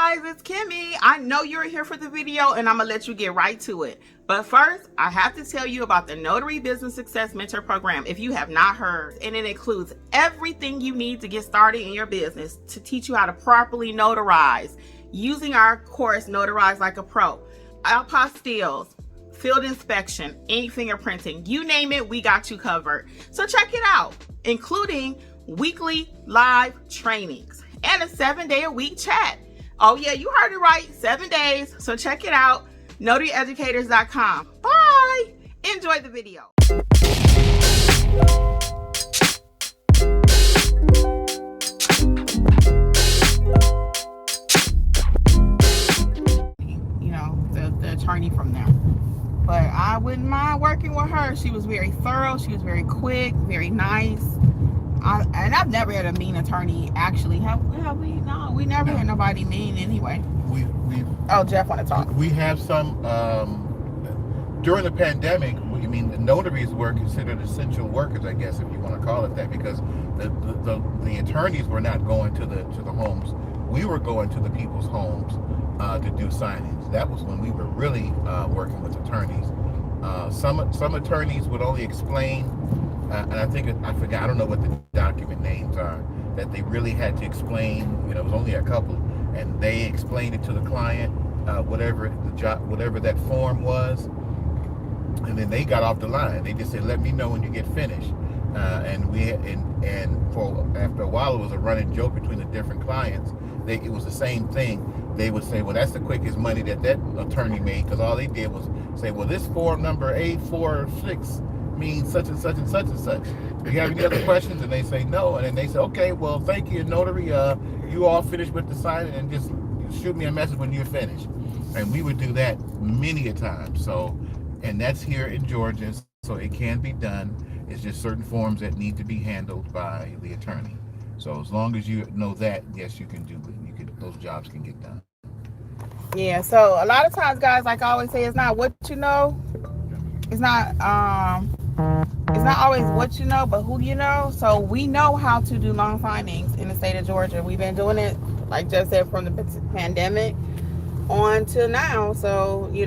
guys, it's Kimmy. I know you're here for the video and I'm gonna let you get right to it. But first, I have to tell you about the Notary Business Success Mentor Program if you have not heard. And it includes everything you need to get started in your business to teach you how to properly notarize using our course, Notarize Like a Pro. Apostilles, field inspection, ink fingerprinting, you name it, we got you covered. So check it out, including weekly live trainings and a 7-day-a-week chat. Oh yeah, you heard it right, 7 days. So check it out, notaryeducators.com. Bye. Enjoy the video. You know, the attorney from there. But I wouldn't mind working with her. She was very thorough. She was very quick, very nice. And I've never had a mean attorney, actually. Have we? No, we never had nobody mean anyway. Oh, Jeff want to talk. We have some, during the pandemic, the notaries were considered essential workers, I guess, if you want to call it that, because the attorneys were not going to the homes. We were going to the people's homes to do signings. That was when we were really working with attorneys. Some attorneys would only explain, and I forgot, I don't know what the document names are, that they really had to explain. It was only a couple, and they explained it to the client, whatever that form was, and then they got off the line. They just said, "Let me know when you get finished." After a while, it was a running joke between the different clients. It was the same thing. They would say, "Well, that's the quickest money that attorney made," because all they did was say, "Well, this form number 846 means such and such and such and such. Do you have any other questions?" And they say no, and then they say, "Okay, well, thank you, notary. You all finished with the signing, and just shoot me a message when you're finished." And we would do that many a time. So, and that's here in Georgia, so it can be done. It's just certain forms that need to be handled by the attorney. So as long as you know that, yes, you can do it. Those jobs can get done. Yeah. So a lot of times, guys, like I always say, it's not what you know. It's not always what you know, but who you know. So we know how to do loan signings in the state of Georgia. We've been doing it, like Jeff said, from the pandemic on to now. So, you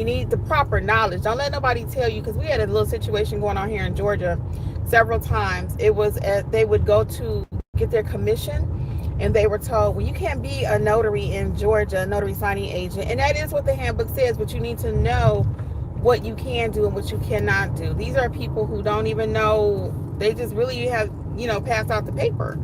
need the proper knowledge. Don't let nobody tell you, because we had a little situation going on here in Georgia several times. It was they would go to get their commission, and they were told, well, you can't be a notary in Georgia, a notary signing agent. And that is what the handbook says, but you need to know what you can do and what you cannot do. These are people who don't even know. They just really have, passed out the paper.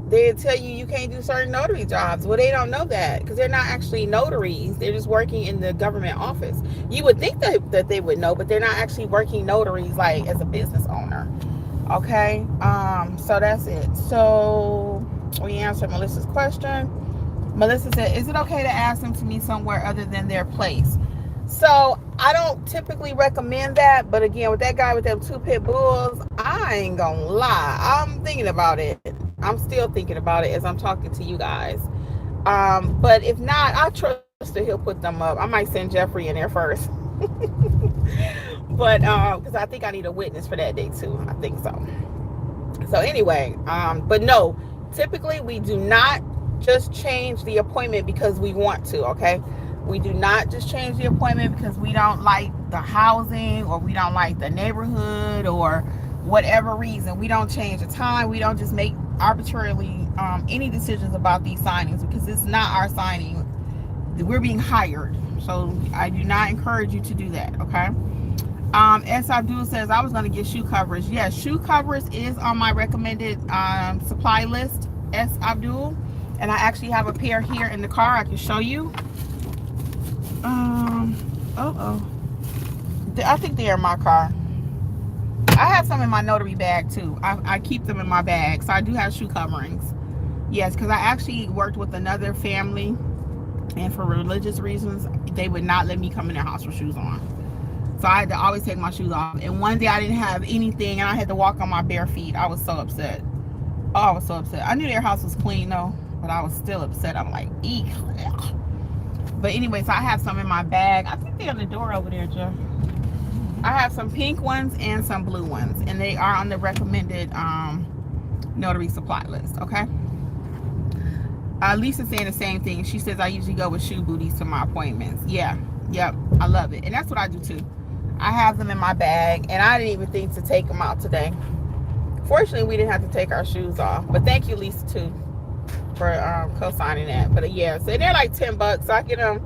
They tell you can't do certain notary jobs. Well, they don't know that, because they're not actually notaries. They're just working in the government office. You would think that they would know, but they're not actually working notaries like as a business owner. Okay. So that's it. So we answered Melissa's question. Melissa said, is it okay to ask them to meet somewhere other than their place? So I don't typically recommend that, but again, with that guy with them 2 pit bulls, I ain't gonna lie, I'm thinking about it. I'm still thinking about it as I'm talking to you guys. But if not, I trust that he'll put them up. I might send Jeffrey in there first. But because I think I need a witness for that day too. I think so. So anyway, but no, typically we do not just change the appointment because we want to. Okay, we do not just change the appointment because we don't like the housing, or we don't like the neighborhood, or whatever reason. We don't change the time. We don't just make arbitrarily any decisions about these signings, because it's not our signing. We're being hired. So I do not encourage you to do that. Okay. S. Abdul says, I was going to get shoe covers. Yes, shoe covers is on my recommended supply list, S. Abdul. And I actually have a pair here in the car. I can show you. I think they're in my car. I have some in my notary bag too. I keep them in my bag. So I do have shoe coverings. Yes, because I actually worked with another family, and for religious reasons, they would not let me come in their house with shoes on. So I had to always take my shoes off. And one day I didn't have anything, and I had to walk on my bare feet. I was so upset. Oh, I was so upset. I knew their house was clean though, but I was still upset. I'm like, eek. But anyway, so I have some in my bag. I think they're on the door over there, Jeff. I have some pink ones and some blue ones, and they are on the recommended notary supply list. Okay. Lisa's saying the same thing. She says, I usually go with shoe booties to my appointments. Yeah. Yep. I love it. And that's what I do too. I have them in my bag, and I didn't even think to take them out today. Fortunately, we didn't have to take our shoes off. But thank you, Lisa, too, for co-signing that. But yeah, so they're like $10. So I get them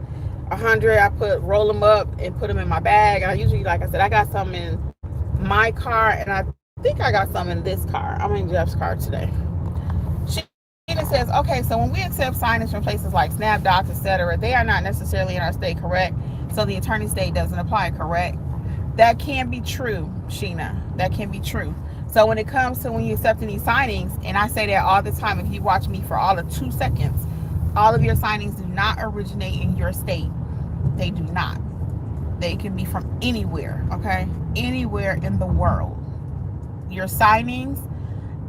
100. I roll them up and put them in my bag. And I usually, like I said, I got some in my car, and I think I got some in this car. I'm in Jeff's car today. Sheena says, okay, so when we accept signage from places like SnapDocs, etc., they are not necessarily in our state, correct? So the attorney state doesn't apply, correct? That can be true, Sheena. That can be true. So when it comes to when you accepting these signings, and I say that all the time, if you watch me for all of 2 seconds, all of your signings do not originate in your state. They do not. They can be from anywhere, okay? Anywhere in the world. Your signings,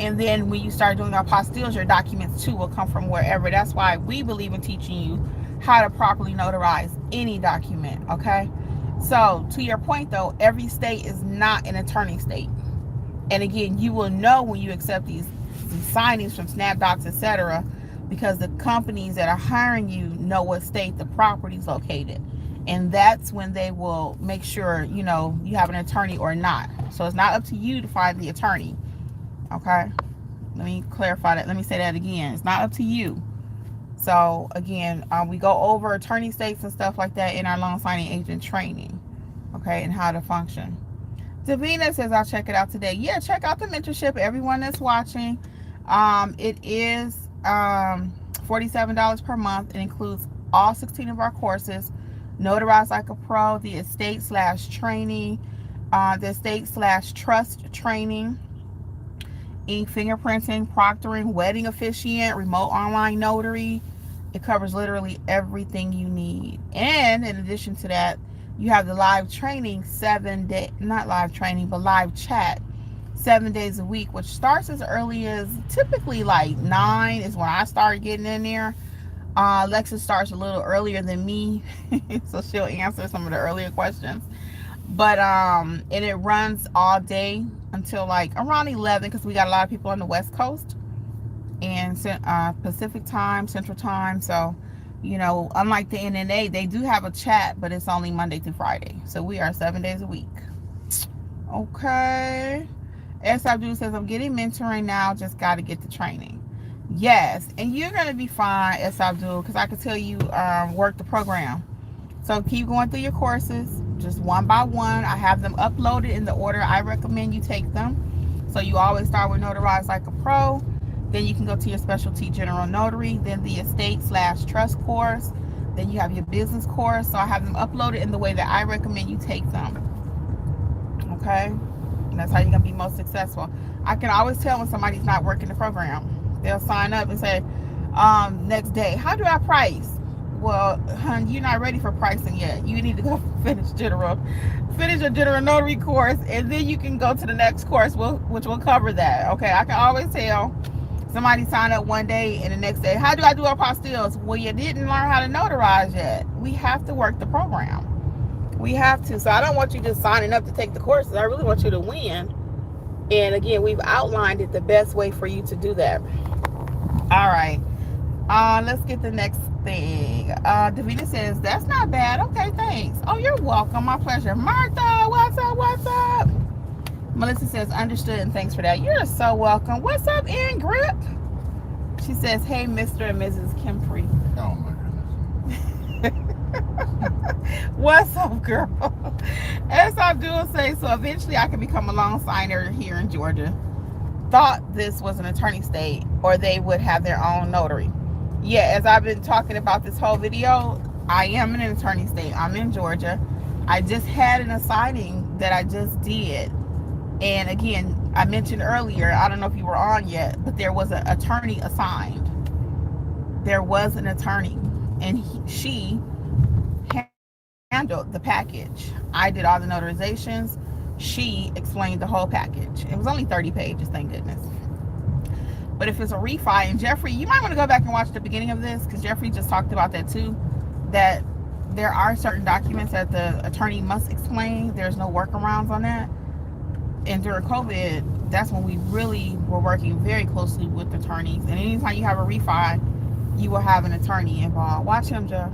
and then when you start doing apostilles, your documents too will come from wherever. That's why we believe in teaching you how to properly notarize any document, okay? So to your point though, every state is not an attorney state. And again, you will know when you accept these signings from SnapDocs, etc., because the companies that are hiring you know what state the property is located. And that's when they will make sure, you know, you have an attorney or not. So it's not up to you to find the attorney. Okay? Let me clarify that. Let me say that again. It's not up to you. So again, we go over attorney states and stuff like that in our loan signing agent training. Okay? And how to function. Davina says, I'll check it out today. Yeah, check out the mentorship. Everyone that's watching. It is $47 per month. It includes all 16 of our courses. Notarize Like a Pro, the estate/training, the estate/trust training, fingerprinting, proctoring, wedding officiant, remote online notary. It covers literally everything you need. And in addition to that, you have the live training, 7 day, not live training, but live chat 7 days a week, which starts as early as typically like 9 is when I start getting in there. Alexis starts a little earlier than me, so she'll answer some of the earlier questions. But and it runs all day until like around 11, because we got a lot of people on the West Coast and Pacific time, Central time. So, you know, unlike the NNA, they do have a chat, but it's only Monday through Friday. So we are 7 days a week. Okay. S. Abdul says, I'm getting mentoring now, just got to get the training. Yes, and you're going to be fine, S. Abdul, because I can tell you work the program. So keep going through your courses, just one by one. I have them uploaded in the order I recommend you take them. So you always start with Notarize Like a Pro. Then you can go to your specialty general notary, then the estate/trust course. Then you have your business course. So I have them uploaded in the way that I recommend you take them. Okay? And that's how you're going to be most successful. I can always tell when somebody's not working the program. They'll sign up and say, next day, how do I price? Well, hun, you're not ready for pricing yet. You need to go finish your general notary course, and then you can go to the next course, which will cover that. Okay, I can always tell somebody sign up one day and the next day, how do I do apostilles? Well, you didn't learn how to notarize yet. We have to work the program. We have to. So I don't want you just signing up to take the courses. I really want you to win. And again, we've outlined it the best way for you to do that. All right. Let's get the next thing. Davina says, that's not bad. Okay, thanks. Oh, you're welcome. My pleasure. Martha, what's up? What's up? Melissa says, understood, and thanks for that. You're so welcome. What's up, Grip? She says, hey, Mr. and Mrs. Kempry. Oh, my goodness. What's up, girl? As I do say, so eventually I can become a loan signer here in Georgia. Thought this was an attorney state, or they would have their own notary. Yeah, as I've been talking about this whole video, I am in an attorney state. I'm in Georgia. I just had an assigning that I just did. And again, I mentioned earlier, I don't know if you were on yet, but there was an attorney assigned. There was an attorney, and she handled the package. I did all the notarizations. She explained the whole package. It was only 30 pages, thank goodness. But if it's a refi, and Jeffrey, you might want to go back and watch the beginning of this, because Jeffrey just talked about that too, that there are certain documents that the attorney must explain. There's no workarounds on that. And during COVID, that's when we really were working very closely with attorneys. And anytime you have a refi, you will have an attorney involved. Watch him, Jeff.